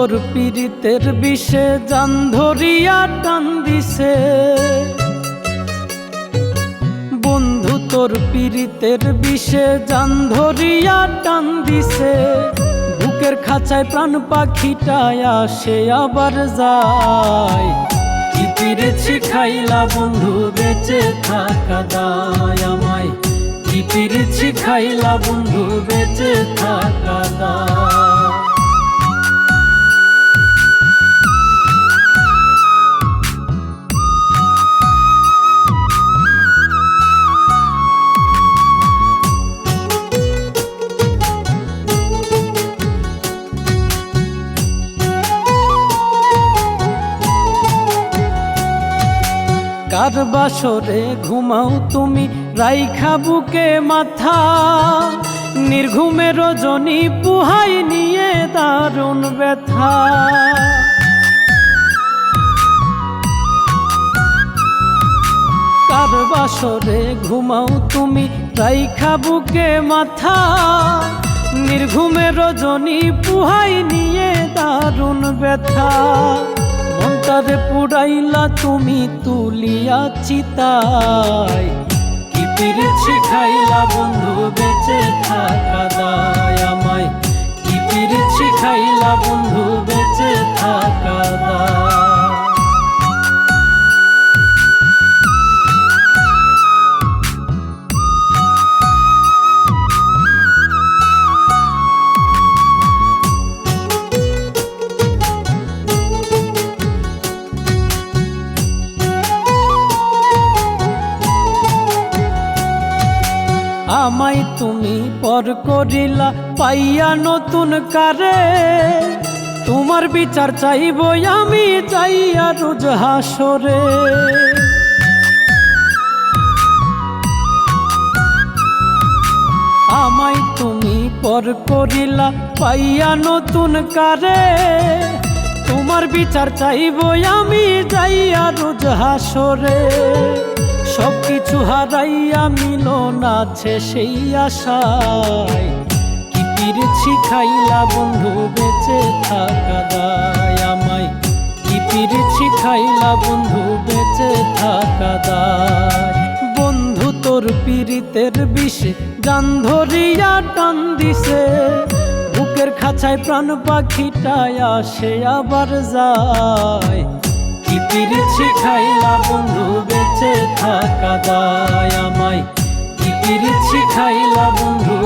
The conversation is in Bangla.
তোর পীড়িতের বিষে জান ধরিয়া টান দিছে, বন্ধু তোর পীড়িতের বিষে জান ধরিয়া টান দিছে। বুকের খাঁচায় প্রাণ পাখিটায় আসে আবার যায়, কি পিরেছি খাইলা বন্ধু বেঁচে থাকা দায় আমায়, কি পিরেছি খাইলা বন্ধু বেঁচে থাকা দায়। কার বাসরে ঘুমাও তুমি রাইখা বুকে মাথা, নির্ঘুমে রজনী পুহাই নিয়ে দারুণ ব্যথা। কার বাসরে ঘুমাও তুমি রাইখা বুকে মাথা, নির্ঘুমে রজনী পুহাই নিয়ে দারুণ ব্যথা। মনটারে পুড়াইলা তুমি তুলিয়া চিতায়, কি পিরেছি খাইলা বন্ধু বেঁচে থাকা দায় আমায়, কি পিরেছি খাইলা বন্ধু বেঁচে থাকা দায়। আমায় তুমি পর করিলা পাইয়া নতুন কারে, তোমার বিচার চাইব আমি চাইয়া রোজ হাসরে। আমায় তুমি পর করিলা পাইয়া নতুন কারে, তোমার বিচার চাইব আমি যাইয়া রোজ হাসরে। সবকিছু হারাইয়া মিলন আছে সেই আশায়, কি পিরেছি খাইলা বন্ধু বেঁচে থাকা দায় আমায়, কি পিরেছি খাইলা বন্ধু বেঁচে থাকা দায়। বন্ধু তোর পীড়িতের বিষে জান ধরিয়া টান দিছে, বুকের খাঁচায় প্রাণ পাখিটায় আসে আবার যায়, কি পিরেছি খাইলা বন্ধু বেঁচে থাকা দায় আমায়, কি পিরেছি খাইলা বন্ধু।